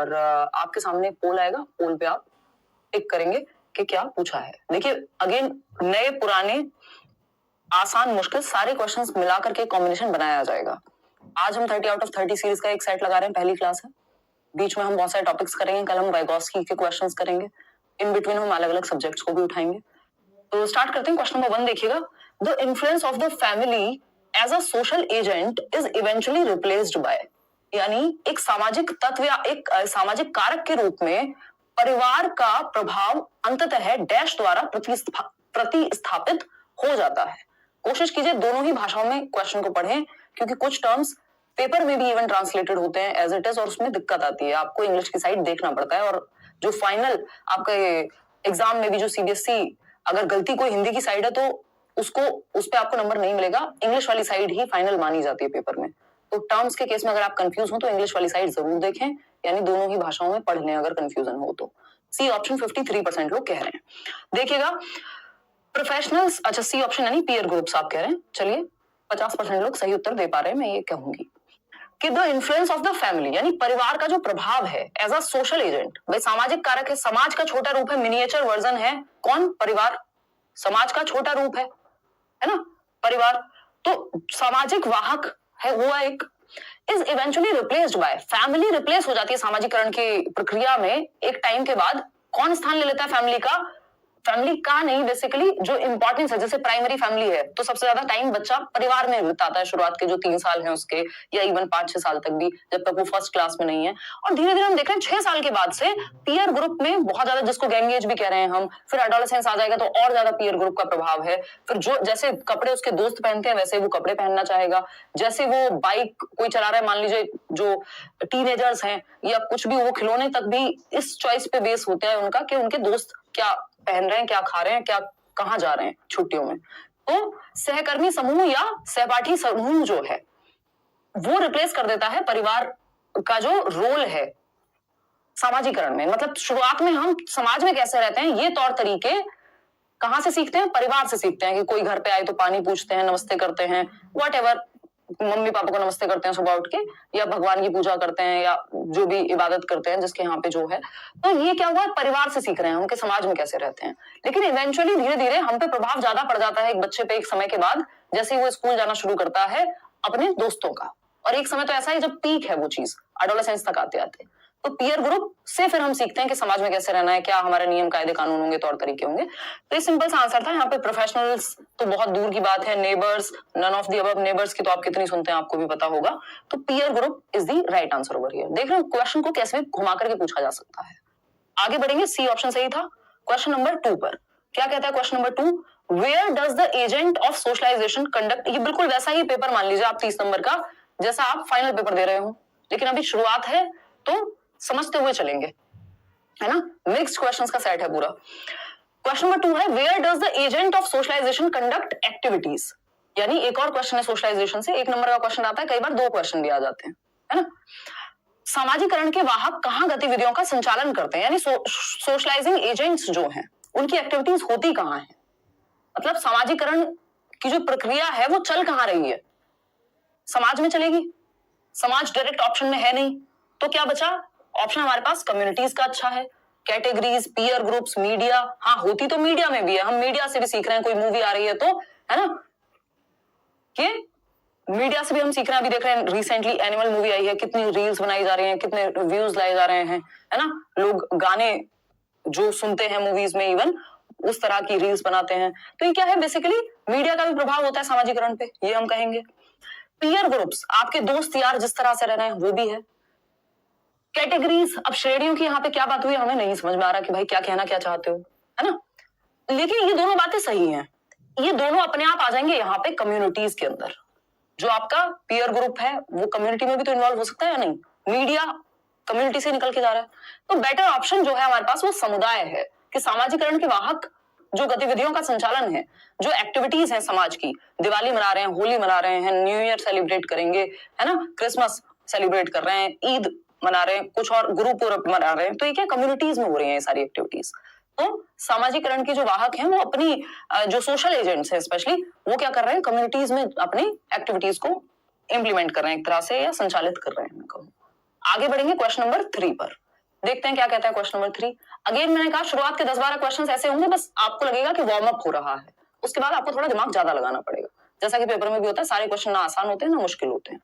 और आपके सामने पोल आएगा, पोल पे आप टिक करेंगे कि क्या पूछा है। देखिए अगेन नए पुराने आसान मुश्किल सारे क्वेश्चंस मिलाकर के कॉम्बिनेशन बनाया जाएगा। आज हम 30 आउट ऑफ 30 सीरीज का एक सेट लगा रहे हैं, पहली क्लास है। बीच में हम बहुत सारे टॉपिक्स करेंगे, कल हम वाइगोत्स्की के क्वेश्चंस करेंगे, इन बिटवीन हम अलग अलग सब्जेक्ट्स को भी उठाएंगे। तो स्टार्ट करते हैं। क्वेश्चन नंबर 1 देखिएगा, the influence of the family as a social agent is eventually replaced by, यानी एक सामाजिक तत्व या एक सामाजिक कारक के रूप में परिवार का प्रभाव अंततः डैश द्वारा प्रतिस्थापित हो जाता है। कोशिश कीजिए दोनों ही भाषाओं में क्वेश्चन को पढ़ें, क्योंकि कुछ टर्म्स पेपर में भी इवन ट्रांसलेटेड होते हैं एज इट इज, और उसमें दिक्कत आती है, आपको इंग्लिश की साइड देखना पड़ता है। और जो फाइनल आपका एग्जाम में भी जो सीबीएसई अगर गलती कोई हिंदी की साइड है तो उसको उस पे आपको नंबर नहीं मिलेगा, इंग्लिश वाली साइड ही फाइनल मानी जाती है पेपर में। तो टर्म्स के केस में अगर आप कंफ्यूज हो तो इंग्लिश वाली साइड जरूर देखें, यानी दोनों ही भाषाओं में पढ़ लें अगर कंफ्यूजन हो तो। सी ऑप्शन 53% लोग कह रहे हैं। देखिएगा प्रोफेशनल्स, अच्छा सी ऑप्शन यानी पीयर ग्रुप्स आप कह रहे हैं, चलिए 50% लोग सही उत्तर दे पा रहे हैं। मैं ये कहूंगी कि the influence of the family, यानी परिवार का जो प्रभाव है एज अ सोशल एजेंट, भाई सामाजिक कारक है, समाज का छोटा रूप है, मिनिएचर वर्जन है। कौन? परिवार समाज का छोटा रूप है ना, परिवार तो सामाजिक वाहक है हुआ एक, is eventually replaced bye, family replace हो जाती है सामाजिकरण की प्रक्रिया में एक टाइम के बाद। कौन स्थान ले लेता है फैमिली का? फैमिली का नहीं, बेसिकली जो इंपॉर्टेंस है, जैसे प्राइमरी फैमिली है तो सबसे ज्यादा टाइम बच्चा परिवार में बिताता है, शुरुआत के जो 3 साल हैं उसके, या इवन 5-6 साल तक भी, जब तक वो फर्स्ट क्लास में नहीं है। और धीरे धीरे हम देख रहे हैं 6 साल के बाद से पीयर ग्रुप में बहुत ज्यादा, जिसको गैंग एज भी कह रहे हैं हम, फिर एडोलेसेंस आ जाएगा तो और ज्यादा पीयर ग्रुप का प्रभाव है। फिर जो जैसे कपड़े उसके दोस्त पहनते हैं वैसे वो कपड़े पहनना चाहेगा, जैसे वो बाइक कोई चला रहा है, मान लीजिए जो टीनेजर्स हैं या कुछ भी, वो खिलौने तक भी इस चॉइस पे बेस होता है उनका कि उनके दोस्त क्या पहन रहे हैं, क्या खा रहे हैं, क्या कहाँ जा रहे हैं छुट्टियों में। तो सहकर्मी समूह या सहपाठी समूह जो है वो रिप्लेस कर देता है परिवार का जो रोल है सामाजिकरण में। मतलब शुरुआत में हम समाज में कैसे रहते हैं, ये तौर तरीके कहां से सीखते हैं? परिवार से सीखते हैं कि कोई घर पे आए तो पानी पूछते हैं, नमस्ते करते हैं, व्हाटएवर, मम्मी पापा को नमस्ते करते हैं सुबह उठ के, या भगवान की पूजा करते हैं, या जो भी इबादत करते हैं जिसके यहाँ पे जो है। तो ये क्या हुआ? परिवार से सीख रहे हैं हम कि समाज में कैसे रहते हैं। लेकिन इवेंचुअली धीरे धीरे हम पे प्रभाव ज्यादा पड़ जाता है एक बच्चे पे एक समय के बाद, जैसे ही वो स्कूल जाना शुरू करता है अपने दोस्तों का। और एक समय तो ऐसा है जब पीक है वो चीज, एडोलेसेंस तक आते आते। तो पीयर ग्रुप से फिर हम सीखते हैं कि समाज में कैसे रहना है, क्या हमारे नियम कायदे कानून होंगे, तौर तरीके होंगे। तो ये सिंपल सा आंसर था। यहाँ पे प्रोफेशनल्स तो बहुत दूर की बात है, neighbours, none of the above, neighbours की तो आप कितनी सुनते हैं आपको भी पता होगा। तो peer group is the right answer over here. देख रहे हो क्वेश्चन को कैसे भी घुमा करके पूछा जा सकता है। आगे बढ़ेंगे, सी ऑप्शन सही था। क्वेश्चन नंबर 2 पर क्या कहता है? Question number 2, where does the agent of socialisation conduct, ये बिल्कुल वैसा ही पेपर मान लीजिए आप 30 नंबर का, जैसा आप फाइनल पेपर दे रहे हो, लेकिन अभी शुरुआत है तो समझते हुए चलेंगे, है ना। मिक्स्ड क्वेश्चंस का सेट है पूरा। क्वेश्चन नंबर 2 है, where does the agent of socialisation conduct activities, यानी एक और क्वेश्चन है सोशलाइजेशन से, 1 नंबर का क्वेश्चन आता है, कई बार 2 क्वेश्चन भी आ जाते हैं, है ना। सामाजिकरण के वाहक कहां गतिविधियों का संचालन करते हैं, यानी सोशलाइजिंग एजेंट्स जो हैं उनकी एक्टिविटीज होती कहां है, मतलब सामाजिकरण की जो प्रक्रिया है वो चल कहां रही है? समाज में चलेगी। समाज डायरेक्ट ऑप्शन में है नहीं, तो क्या बचा? ऑप्शन हमारे पास कम्युनिटीज का अच्छा है, कैटेगरीज, पीयर ग्रुप्स, मीडिया। हाँ होती तो मीडिया में भी है, हम मीडिया से भी सीख रहे हैं, कोई मूवी आ रही है तो, है ना, कि मीडिया से भी हम सीख रहे हैं। अभी देख रहे हैं रिसेंटली एनिमल मूवी आई है, कितनी रील्स बनाई जा रही हैं, कितने व्यूज लाए जा रहे हैं, है ना। लोग गाने जो सुनते हैं मूवीज में इवन उस तरह की रील्स बनाते हैं। तो ये क्या है? बेसिकली मीडिया का भी प्रभाव होता है सामाजिकरण पे, ये हम कहेंगे। पीयर ग्रुप्स, आपके दोस्त यार जिस तरह से रह रहे हैं वो भी है। कैटेगरीज, अब श्रेणियों की यहाँ पे क्या बात हुई हमें नहीं समझ में आ रहा कि भाई क्या कहना क्या चाहते हो, है ना। लेकिन ये दोनों बातें सही हैं, ये दोनों अपने आप आ जाएंगे यहाँ पे कम्युनिटीज के अंदर। जो आपका पीयर ग्रुप है वो कम्युनिटी में भी तो इन्वॉल्व हो सकता है या नहीं, मीडिया कम्युनिटी से निकल के जा रहा है। तो बेटर ऑप्शन जो है हमारे पास वो समुदाय है, कि सामाजिकरण के वाहक जो गतिविधियों का संचालन है, जो एक्टिविटीज है समाज की, दिवाली मना रहे हैं, होली मना रहे हैं, न्यू ईयर सेलिब्रेट करेंगे, है ना, क्रिसमस सेलिब्रेट कर रहे हैं, ईद मना रहे हैं, कुछ और गुरु पूरब मना रहे हैं, तो ये क्या कम्युनिटीज में हो रही है ये सारी एक्टिविटीज। तो सामाजिकरण के जो वाहक हैं वो अपनी जो सोशल एजेंट्स हैं स्पेशली, वो क्या कर रहे हैं? कम्युनिटीज में अपनी एक्टिविटीज को इंप्लीमेंट कर रहे हैं एक तरह से, या संचालित कर रहे हैं मैं कहूँ। आगे बढ़ेंगे क्वेश्चन नंबर 3 पर। देखते हैं क्या कहता है क्वेश्चन नंबर 3। अगेन मैंने कहा शुरुआत के 10-12 क्वेश्चंस ऐसे होंगे बस आपको लगेगा कि वार्म अप हो रहा है, उसके बाद आपको थोड़ा दिमाग ज्यादा लगाना पड़ेगा, जैसा कि पेपर में भी होता है, सारे क्वेश्चन ना आसान होते हैं ना मुश्किल होते हैं।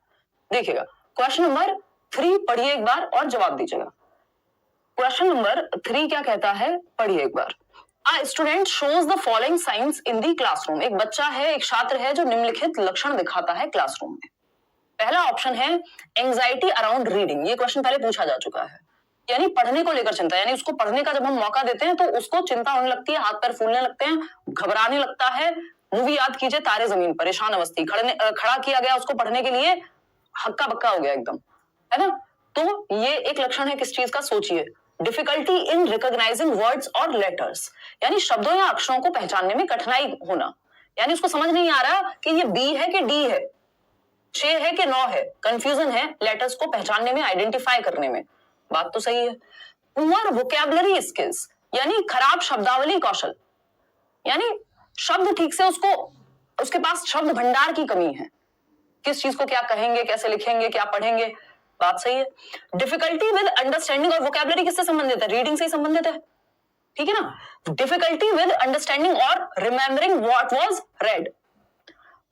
देखिएगा क्वेश्चन नंबर 3 पढ़िए एक बार और जवाब दीजिएगा। क्वेश्चन नंबर 3 क्या कहता है, पढ़िए एक बार। A student shows the following signs in the classroom। एक बच्चा है, एक छात्र है जो निम्नलिखित लक्षण दिखाता है क्लासरूम में। पहला ऑप्शन है एंजाइटी अराउंड रीडिंग। ये क्वेश्चन पहले पूछा जा चुका है, यानी पढ़ने को लेकर चिंता, यानी उसको पढ़ने का जब हम मौका देते हैं तो उसको चिंता होने लगती है, हाथ पैर फूलने लगते हैं, घबराने लगता है। मूवी याद कीजिए तारे जमीन, परेशान अवस्थी, खड़ा किया गया उसको पढ़ने के लिए, हक्का बक्का हो गया एकदम, है ना। तो ये एक लक्षण है किस चीज का, सोचिए। डिफिकल्टी इन रिकॉग्नाइजिंग वर्ड्स और लेटर्स, यानी शब्दों या अक्षरों को पहचानने में कठिनाई होना, यानी उसको समझ नहीं आ रहा कि ये बी है कि डी है, 6 है कि 9 है, कंफ्यूजन है लेटर्स को पहचानने में, आइडेंटिफाई करने में। बात तो सही है। पुअर वोकैबुलरी स्किल्स, यानी खराब शब्दावली कौशल, यानी शब्द ठीक से उसके पास शब्द भंडार की कमी है, किस चीज को क्या कहेंगे, कैसे लिखेंगे, क्या पढ़ेंगे। बात सही है। डिफिकल्टी विद अंडरस्टैंडिंग और वोकैबुलरी किससे संबंधित है, रीडिंग से ही संबंधित है, ठीक है ना। डिफिकल्टी विद अंडरस्टैंडिंग और रिमेम्बरिंग व्हाट वाज रेड,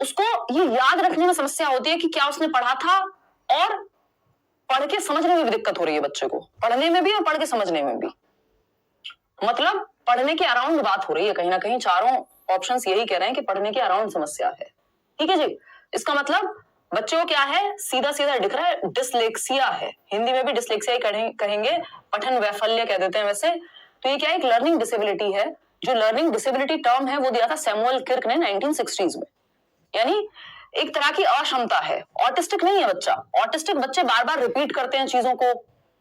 उसको ये याद रखने में समस्या होती है कि क्या उसने पढ़ा था, और पढ़ के समझने में भी दिक्कत हो रही है बच्चे को, पढ़ने में भी और पढ़ के समझने में भी, मतलब पढ़ने के अराउंड बात हो रही है कहीं ना कहीं। चारों ऑप्शंस यही कह रहे हैं कि पढ़ने के अराउंड समस्या है, ठीक है जी। इसका मतलब बच्चों को क्या है, सीधा सीधा दिख रहा है, डिसलेक्सिया है। हिंदी में भी डिसलेक्सिया ही कहेंगे, पठन वैफल्य कह देते हैं वैसे। तो ये क्या है, एक लर्निंग डिसेबिलिटी है। जो लर्निंग डिसेबिलिटी टर्म है वो दिया था सैमुअल किर्क ने 1960s में, यानी एक तरह की अक्षमता है। ऑटिस्टिक नहीं है बच्चा, ऑटिस्टिक बच्चे बार बार रिपीट करते हैं चीजों को,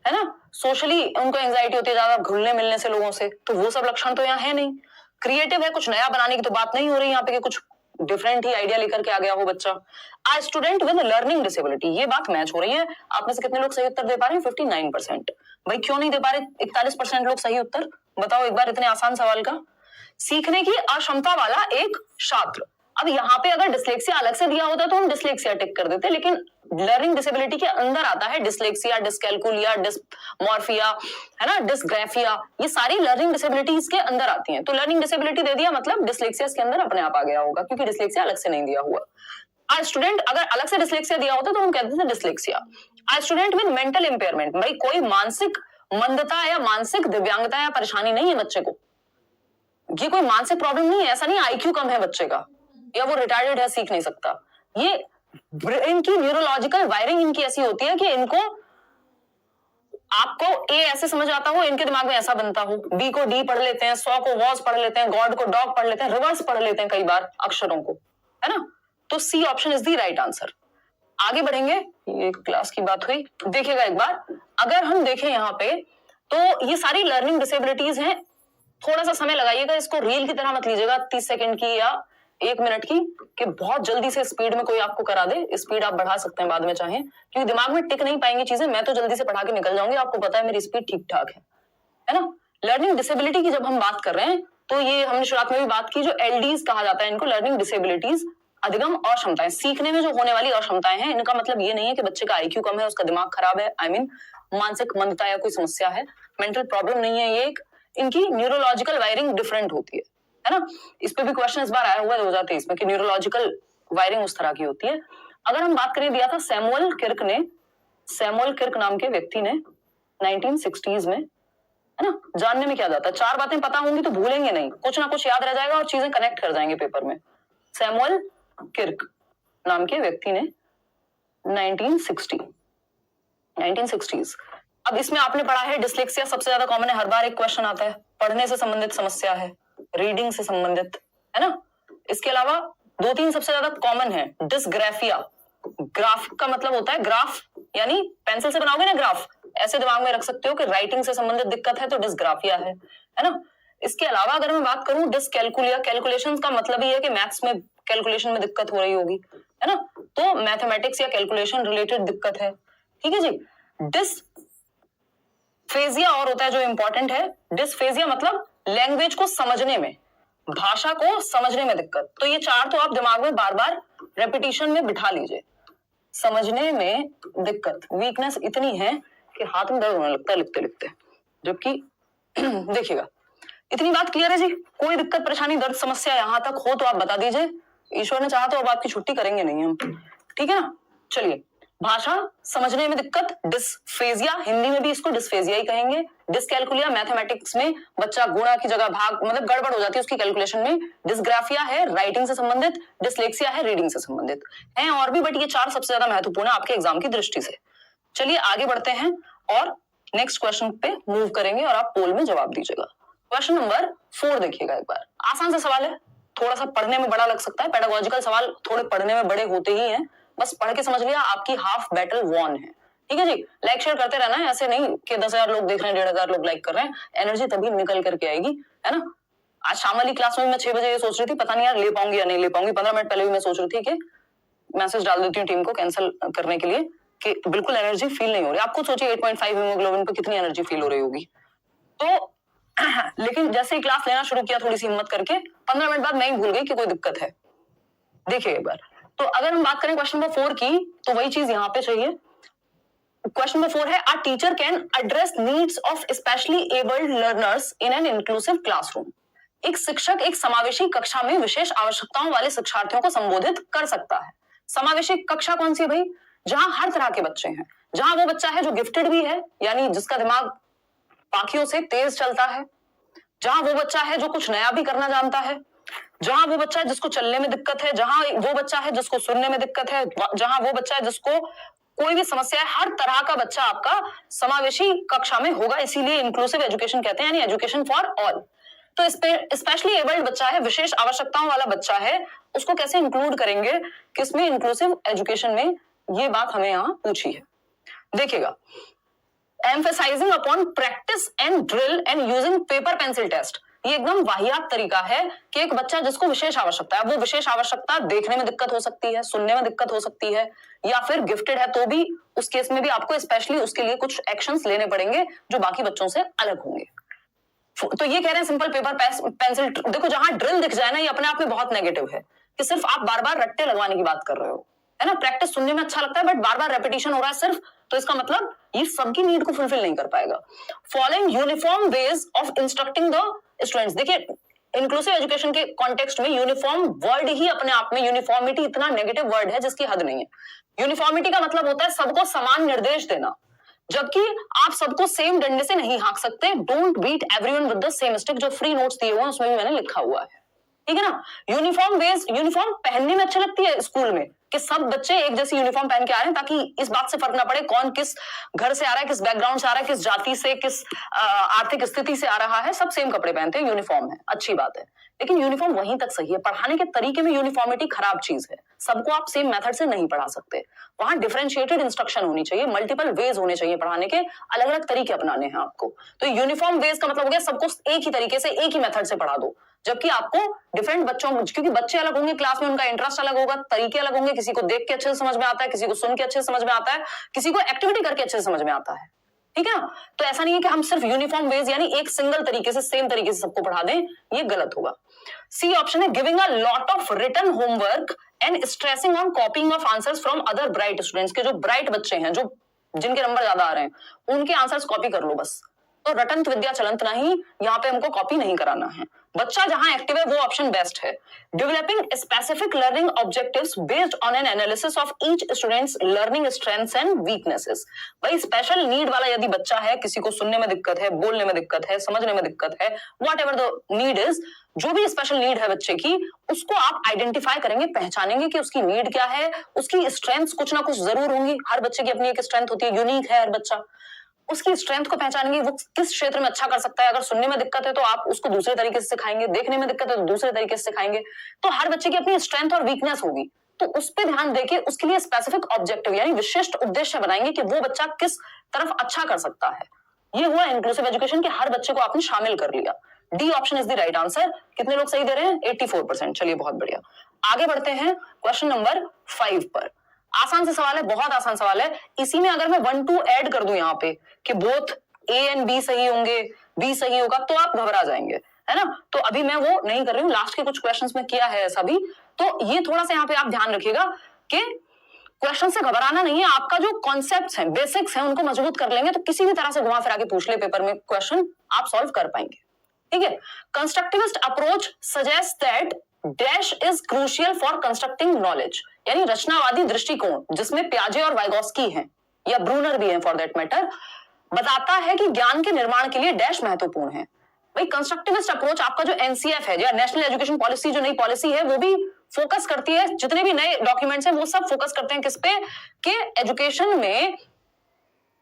है ना। सोशली उनको एंजाइटी होती है ज्यादा, घुलने मिलने से लोगों से, तो वो सब लक्षण तो यहाँ है नहीं। क्रिएटिव है, कुछ नया बनाने की तो बात नहीं हो रही यहाँ पे कि कुछ डिफरेंट ही आइडिया लेकर के आ गया हो बच्चा। आ स्टूडेंट विद लर्निंग डिसेबिलिटी, ये बात मैच हो रही है। आप में से कितने लोग सही उत्तर दे पा रहे हैं, 59%। भाई क्यों नहीं दे पा रहे 41% लोग सही उत्तर, बताओ एक बार इतने आसान सवाल का। सीखने की अक्षमता वाला एक छात्र, अब यहाँ पे अगर डिसलेक्सिया अलग से दिया होता तो हम डिसलेक्सिया टिक कर देते, लेकिन लर्निंग डिसेबिलिटी के अंदर आता है डिसलेक्सिया, डिसकैलकुलिया, डिसमॉर्फिया, है ना, डिसग्राफिया, ये सारी लर्निंग डिसेबिलिटीज के अंदर आती हैं। तो लर्निंग डिसेबिलिटी दे दिया मतलब डिसलेक्सिया के अंदर अपने आप आ गया होगा, क्योंकि डिसलेक्सिया अलग से नहीं दिया हुआ। आज स्टूडेंट अगर अलग से डिसलेक्सिया दिया होता तो हम कहते थे डिसलेक्सिया। आज स्टूडेंट विद मेंटल इंपेयरमेंट, भाई कोई मानसिक मंदता या मानसिक दिव्यांगता या परेशानी नहीं है बच्चे को, ये कोई मानसिक प्रॉब्लम नहीं है, ऐसा नहीं आईक्यू कम है बच्चे का या वो रिटार्डेड है, सीख नहीं सकता। ये ब्रेन की न्यूरोलॉजिकल वायरिंग इनकी ऐसी होती है कि इनको, आपको ए ऐसे समझ आता हो, इनके दिमाग में ऐसा बनता हो, बी को डी पढ़ लेते हैं, सॉ को वॉज पढ़ लेते हैं, गॉड को डॉग पढ़ लेते हैं, रिवर्स पढ़ लेते हैं कई बार अक्षरों को, है ना। तो C option is the right answer. आगे बढ़ेंगे, ये क्लास की बात हुई। देखिएगा एक बार, अगर हम देखें यहाँ पे तो ये सारी लर्निंग डिसेबिलिटीज हैं। थोड़ा सा समय लगाइएगा, इसको रील की तरह मत लीजिएगा 30 सेकंड की या 1 मिनट की, कि बहुत जल्दी से स्पीड में कोई आपको करा दे। स्पीड आप बढ़ा सकते हैं बाद में चाहें, क्योंकि दिमाग में टिक नहीं पाएंगी चीजें। मैं तो जल्दी से पढ़ा के निकल जाऊंगी, आपको पता है मेरी स्पीड ठीक ठाक है ना। लर्निंग डिसेबिलिटी की जब हम बात कर रहे हैं तो ये हमने शुरुआत में भी बात की, जो एलडीज कहा जाता है इनको, लर्निंग डिसेबिलिटीज, अधिगम अक्षमताएं, सीखने में जो होने वाली अक्षमताएं हैं। इनका मतलब ये नहीं है कि बच्चे का आईक्यू कम है, उसका दिमाग खराब है, आई मीन मानसिक मंदता या कोई समस्या है, मेंटल प्रॉब्लम नहीं है। ये एक इनकी न्यूरोलॉजिकल वायरिंग डिफरेंट होती है ना। इस पे भी क्वेश्चन इस बार आया हुआ है 2023 में कि न्यूरोलॉजिकल वायरिंग उस तरह की होती है। अगर हम बात करें, दिया था सैमुअल किर्क ने, सैमुअल किर्क नाम के व्यक्ति ने 1960s में, है ना। जानने में क्या जाता है, 4 बातें पता होंगी तो भूलेंगे नहीं, कुछ ना कुछ याद रह जाएगा और चीजें कनेक्ट कर जाएंगे पेपर में। सैमुअल किर्क नाम के व्यक्ति ने 1960s। अब इसमें आपने पढ़ा है डिसलेक्सिया सबसे ज्यादा कॉमन है, हर बार एक क्वेश्चन आता है, पढ़ने से संबंधित समस्या है, रीडिंग से संबंधित, है ना। इसके अलावा 2-3 सबसे ज्यादा कॉमन है, डिसग्राफिया। ग्राफ का मतलब होता है, ग्राफ यानी पेंसिल से बनाओगे ना ग्राफ, ऐसे दिमाग में रख सकते हो कि राइटिंग से संबंधित दिक्कत है तो डिसग्राफिया है ना। इसके अलावा अगर मैं बात करूं डिसकैलकुलिया, कैलकुलेशंस का मतलब ही है कि मैथ्स में कैलकुलेशन में दिक्कत हो रही होगी, है ना, तो मैथमेटिक्स या कैलकुलेशन रिलेटेड दिक्कत है, ठीक है जी। डिसफेजिया और होता है जो इंपॉर्टेंट है, डिसफेजिया मतलब लैंग्वेज को समझने में, भाषा को समझने में दिक्कत। तो ये 4 तो आप दिमाग में बार बार रेपिटेशन में बिठा लीजिए। समझने में दिक्कत, वीकनेस इतनी है कि हाथ में दर्द होने लगता है लिखते लिखते, जबकि देखिएगा, इतनी बात क्लियर है जी? कोई दिक्कत परेशानी दर्द समस्या यहां तक हो तो आप बता दीजिए, ईश्वर ने चाहा तो अब आपकी छुट्टी करेंगे नहीं हम, ठीक है ना? चलिए, भाषा समझने में दिक्कत, डिस्फेजिया, हिंदी में भी इसको डिस्फेजिया ही कहेंगे। डिसकैलकुलिया मैथमेटिक्स में बच्चा गुणा की जगह भाग, मतलब गड़बड़ हो जाती है उसकी कैलकुलेशन में। डिसग्राफिया है राइटिंग से संबंधित, डिसलेक्सिया है रीडिंग से संबंधित है और भी, बट ये 4 सबसे ज्यादा महत्वपूर्ण है आपके एग्जाम की दृष्टि से। चलिए आगे बढ़ते हैं और नेक्स्ट क्वेश्चन पे मूव करेंगे और आप पोल में जवाब दीजिएगा। क्वेश्चन नंबर 4 देखिएगा एक बार, आसान सा सवाल है, थोड़ा सा पढ़ने में बड़ा लग सकता है, पेडागोजिकल सवाल थोड़े पढ़ने में बड़े होते ही हैं, बस पढ़ के समझ लिया आपकी हाफ बैटल वॉन है, ठीक है जी? लाइक शेयर करते रहना है, ऐसे नहीं कि 10,000 लोग देख रहे हैं, 1,500 लोग लाइक कर रहे हैं, एनर्जी तभी निकल करके आएगी, है ना? आज शाम वाली क्लास में मैं 6 बजे ये सोच रही थी, पता नहीं यार ले पाऊंगी या नहीं ले पाऊंगी, 15 मिनट पहले भी मैं सोच रही थी कि मैसेज डाल देती हूँ टीम को कैंसिल करने के लिए कि बिल्कुल एनर्जी फील नहीं हो रही। आप खुद सोचिए 8.5 हीमोग्लोबिन पे कितनी एनर्जी फील हो रही होगी। तो लेकिन जैसे ही क्लास लेना शुरू किया थोड़ी सी हिम्मत करके, 15 मिनट बाद मैं ही भूल गई कि कोई दिक्कत है। देखिए एक बार, तो अगर हम बात करें क्वेश्चन नंबर 4 की, तो वही चीज यहाँ पे चाहिए। क्वेश्चन नंबर 4 है, a teacher can address needs of specially abled learners in an inclusive classroom. एक शिक्षक एक समावेशी कक्षा में विशेष आवश्यकताओं वाले शिक्षार्थियों को संबोधित कर सकता है। समावेशी कक्षा कौन सी है भाई? जहां हर तरह के बच्चे हैं, जहां वो बच्चा है जो गिफ्टेड भी है, यानी जिसका दिमाग बाकियों से तेज चलता है, जहां वो बच्चा है जो कुछ नया भी करना जानता है, जहां वो बच्चा है जिसको चलने में दिक्कत है, जहां वो बच्चा है जिसको सुनने में दिक्कत है, जहां वो बच्चा है जिसको कोई भी समस्या है, हर तरह का बच्चा आपका समावेशी कक्षा में होगा, इसीलिए इंक्लूसिव एजुकेशन कहते हैं, यानी एजुकेशन फॉर ऑल। तो स्पेशली एबल्ड बच्चा है, विशेष आवश्यकताओं वाला बच्चा है, उसको कैसे इंक्लूड करेंगे किसमें? इंक्लूसिव एजुकेशन में। ये बात हमें यहाँ पूछी है। देखिएगा, emphasizing upon practice and drill and using paper pencil test, ये एकदम वाहियात तरीका है कि एक बच्चा जिसको विशेष आवश्यकता है, वो विशेष आवश्यकता देखने में दिक्कत हो सकती है, सुनने में दिक्कत हो सकती है, या फिर गिफ्टेड है तो भी उस केस में भी आपको स्पेशली उसके लिए कुछ एक्शंस लेने पड़ेंगे जो बाकी बच्चों से अलग होंगे। तो ये कह रहे हैं सिंपल पेपर पेंसिल। देखो, जहां ड्रिल दिख जाए ना, ये अपने आप में बहुत नेगेटिव है कि सिर्फ आप बार बार रट्टे लगवाने की बात कर रहे हो, है ना? प्रैक्टिस सुनने में अच्छा लगता है, बट बार बार रेपिटेशन हो रहा है सिर्फ, तो इसका मतलब ये सबकी नीड को फुलफिल नहीं कर पाएगा। Following uniform ways of instructing the students. देखिए, इंक्लूसिव एजुकेशन के कॉन्टेक्स्ट में यूनिफॉर्म वर्ड ही अपने आप में, यूनिफॉर्मिटी इतना नेगेटिव वर्ड है जिसकी हद नहीं है। यूनिफॉर्मिटी का मतलब होता है सबको समान निर्देश देना, जबकि आप सबको सेम डंडे से नहीं हाँक सकते। Don't beat everyone with the same stick, जो फ्री नोट्स दिए हुए हैं उसमें भी मैंने लिखा हुआ है, ठीक है ना? यूनिफॉर्म वेज, यूनिफॉर्म पहनने में अच्छी लगती है स्कूल में कि सब बच्चे एक जैसी यूनिफॉर्म पहन के आ रहे हैं, ताकि इस बात से फर्क ना पड़े कौन किस घर से आ रहा है, किस बैकग्राउंड से आ रहा है, किस जाति से, किस आर्थिक स्थिति से आ रहा है, सब सेम कपड़े पहनते हैं, यूनिफॉर्म है, अच्छी बात है। लेकिन यूनिफॉर्म वहीं तक सही है, पढ़ाने के तरीके में यूनिफॉर्मिटी खराब चीज है। सबको आप सेम मेथड से नहीं पढ़ा सकते, वहां डिफरेंशिएटेड इंस्ट्रक्शन होनी चाहिए, मल्टीपल वेज होने चाहिए पढ़ाने के, अलग अलग तरीके अपनाने हैं आपको। तो यूनिफॉर्म वेज का मतलब हो गया सबको एक ही तरीके से, एक ही मेथड से पढ़ा दो, जबकि आपको डिफरेंट बच्चों, क्योंकि बच्चे अलग होंगे क्लास में, उनका इंटरेस्ट अलग होगा, तरीके अलग होंगे, किसी को देख के अच्छे से समझ में आता है, किसी को सुन के अच्छे से समझ में आता है, किसी को एक्टिविटी करके अच्छे से समझ में आता है, ठीक है ना? तो ऐसा नहीं है कि हम सिर्फ यूनिफॉर्म वेज यानी एक सिंगल तरीके से, सेम तरीके से सबको पढ़ा दें, ये गलत होगा। सी ऑप्शन है, giving a lot of written homework and stressing on copying of answers from other bright students, के जो ब्राइट बच्चे हैं, जो जिनके नंबर ज्यादा आ रहे हैं, उनके आंसर्स कॉपी कर लो बस। तो रटंत विद्या चलंत नहीं, यहाँ पे हमको कॉपी नहीं कराना है। बच्चा जहां एक्टिव है वो ऑप्शन बेस्ट है। Developing specific learning objectives based on an analysis of each students learning strengths and weaknesses. भाई स्पेशल नीड वाला यदि बच्चा है, किसी को सुनने में दिक्कत है, बोलने में दिक्कत है, समझने में दिक्कत है, what ever the need is, जो भी स्पेशल नीड है बच्चे की, उसको आप आइडेंटिफाई करेंगे, पहचानेंगे कि उसकी नीड क्या है, उसकी स्ट्रेंथ्स कुछ ना कुछ जरूर होंगी, हर बच्चे की अपनी एक स्ट्रेंथ होती है, यूनिक है हर बच्चा, उसकी स्ट्रेंथ को पहचानेंगे, वो किस क्षेत्र में अच्छा कर सकता है। अगर सुनने में दिक्कत है तो आप उसको दूसरे तरीके से सिखाएंगे, देखने में दिक्कत है तो दूसरे तरीके से सिखाएंगे। तो हर बच्चे की अपनी स्ट्रेंथ और वीकनेस होगी, तो उस पर ध्यान देके उसके लिए स्पेसिफिक ऑब्जेक्टिव यानी विशिष्ट उद्देश्य बनाएंगे कि वो बच्चा किस तरफ अच्छा कर सकता है। ये हुआ इंक्लूसिव एजुकेशन के हर बच्चे को आपने शामिल कर लिया। D option is the right answer. कितने लोग सही दे रहे हैं? 84%। चलिए बहुत बढ़िया, आगे बढ़ते हैं क्वेश्चन नंबर 5 पर। आसान से सवाल है, बहुत आसान सवाल है। इसी में अगर मैं 1 2 ऐड कर दूं यहाँ पे कि बोथ ए एंड बी सही होंगे, बी सही होगा, तो आप घबरा जाएंगे, है ना? तो अभी मैं वो नहीं कर रही हूँ, लास्ट के कुछ क्वेश्चंस में किया है ऐसा भी। तो ये थोड़ा सा यहाँ पे आप ध्यान रखिएगा कि क्वेश्चन से घबराना नहीं है, आपका जो कॉन्सेप्ट्स हैं, बेसिक्स हैं, उनको मजबूत कर लेंगे तो किसी भी तरह से घुमा फिरा के पूछ ले पेपर में क्वेश्चन, आप सॉल्व कर पाएंगे। ठीक है। Constructivist approach suggest that dash is crucial for constructing knowledge, यानी रचनावादी दृष्टिकोण, जिसमें पियाजे और वाइगोस्की हैं या ब्रूनर भी हैं फॉर दैट मैटर, बताता है कि ज्ञान के निर्माण के लिए डैश महत्वपूर्ण है। भाई कंस्ट्रक्टिविस्ट अप्रोच आपका जो एनसीएफ है या नेशनल एजुकेशन पॉलिसी, जो नई पॉलिसी है, वो भी फोकस करती है, जितने भी नए डॉक्यूमेंट्स हैं वो सब फोकस करते हैं किस पे, कि एजुकेशन में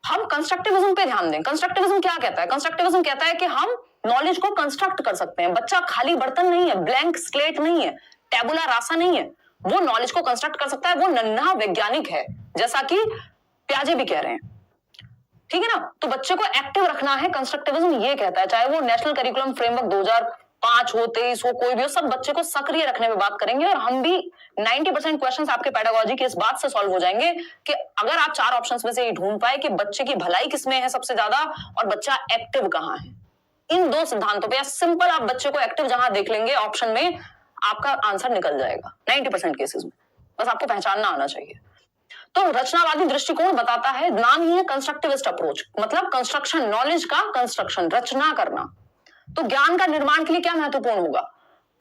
हम कंस्ट्रक्टिविज्म पे ध्यान दें। कंस्ट्रक्टिविज्म क्या कहता है? कंस्ट्रक्टिविज्म कहता है कि हम नॉलेज को कंस्ट्रक्ट कर सकते हैं। बच्चा खाली बर्तन नहीं है, ब्लैंक स्लेट नहीं है, टेबुला रासा नहीं है, वो नॉलेज को कंस्ट्रक्ट कर सकता है, वो नन्हा वैज्ञानिक है, जैसा कि प्याजे भी कह रहे हैं। ठीक है ना? तो बच्चे को एक्टिव रखना है, कंस्ट्रक्टिविज्म ये कहता है। चाहे वो नेशनल करिकुलम फ्रेमवर्क 2005 हो, 23 हो, कोई भी हो, सब बच्चे को सक्रिय रखने में बात करेंगे। और हम भी 90% क्वेश्चंस आपके पेडागोजी के इस बात से सॉल्व हो जाएंगे कि अगर आप 4 ऑप्शंस में से ये ढूंढ पाए कि बच्चे की भलाई किसमें है सबसे ज्यादा और बच्चा एक्टिव कहां है, इन 2 सिद्धांतों पे, या सिंपल आप बच्चे को एक्टिव जहां देख लेंगे ऑप्शन में, आपका आंसर निकल जाएगा 90% केसेस में। बस आपको पहचानना आना चाहिए। तो रचनावादी दृष्टिकोण बताता है, नाम ही है कंस्ट्रक्टिविस्ट अप्रोच, मतलब कंस्ट्रक्शन, नॉलेज का कंस्ट्रक्शन, रचना करना। तो ज्ञान का निर्माण के लिए क्या महत्वपूर्ण होगा?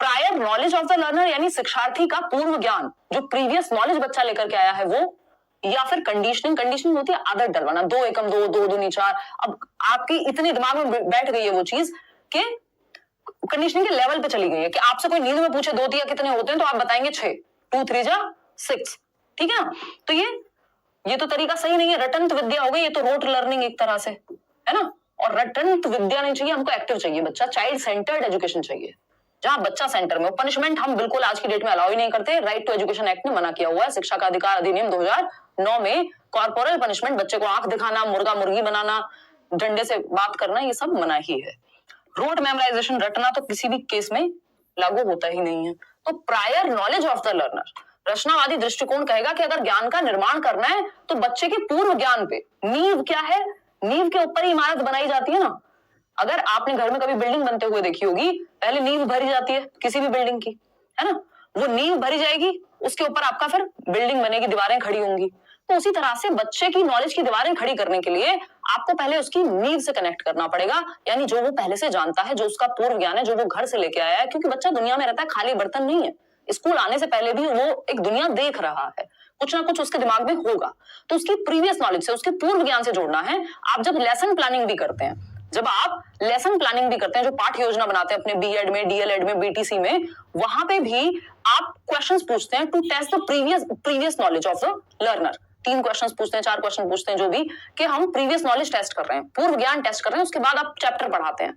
Prior knowledge of the learner, यानी शिक्षार्थी का पूर्व ज्ञान, जो प्रीवियस नॉलेज बच्चा लेकर के आया है वो, या फिर कंडीशनिंग होती है आदत डलवाना, 2 एकम 2, 2 दूनी 4। अब आपकी इतनी दिमाग में बैठ गई है वो चीज कि कंडीशनिंग के लेवल पे चली गई है कि आपसे कोई नींद में पूछे 2 दिया कितने होते हैं, तो आप बताएंगे 6, 2 3 जा 6। ठीक है ना? तो ये तो तरीका सही नहीं है, रटंत विद्या हो गई, ये तो रोट लर्निंग एक तरह से है ना। और रटंत विद्या नहीं चाहिए हमको, एक्टिव चाहिए बच्चा, चाइल्ड सेंटर्ड एजुकेशन चाहिए, जहां बच्चा सेंटर में। पनिशमेंट हम बिल्कुल आज की डेट में अलाउ ही नहीं करते, राइट टू एजुकेशन एक्ट ने मना किया हुआ है, शिक्षा का अधिकार अधिनियम 2009 में कॉर्पोरल पनिशमेंट, बच्चे को आंख दिखाना, मुर्गा मुर्गी बनाना, डंडे से बात करना, ये सब मना ही है। रोट मेमोराइजेशन, रटना तो किसी भी केस में लागू होता ही नहीं है। तो prior knowledge of the learner, रचनावादी दृष्टिकोण कहेगा कि अगर ज्ञान का निर्माण करना है तो बच्चे के पूर्व ज्ञान पे, नींव क्या है, नींव के ऊपर ही इमारत बनाई जाती है ना। अगर आपने घर में कभी बिल्डिंग बनते हुए देखी होगी, पहले नींव भरी जाती है किसी भी बिल्डिंग की, है ना, वो नींव भरी जाएगी, उसके ऊपर आपका फिर बिल्डिंग बनेगी, दीवारें खड़ी होंगी। तो उसी तरह से बच्चे की नॉलेज की दीवारें खड़ी करने के लिए आपको पहले उसकी नींव से कनेक्ट करना पड़ेगा, यानी जो वो पहले से जानता है, जो उसका पूर्व ज्ञान है, जो वो घर से लेके आया है। क्योंकि बच्चा दुनिया में रहता है, खाली बर्तन नहीं है, स्कूल आने से पहले भी वो एक दुनिया देख रहा है, कुछ ना कुछ उसके दिमाग में होगा। तो उसकी प्रीवियस नॉलेज से, उसके पूर्व ज्ञान से जोड़ना है। आप जब लेसन प्लानिंग भी करते हैं, जब आप लेसन प्लानिंग भी करते हैं, जो पाठ योजना बनाते हैं अपने बीएड में, डीएलएड में, बीटीसी में, वहां पे भी आप क्वेश्चंस पूछते हैं to test the previous knowledge of the learner. 3 questions पूछते हैं, 4 क्वेश्चन पूछते हैं, जो भी, कि हम प्रीवियस नॉलेज टेस्ट कर रहे हैं, पूर्व ज्ञान टेस्ट कर रहे हैं। उसके बाद आप चैप्टर पढ़ाते हैं,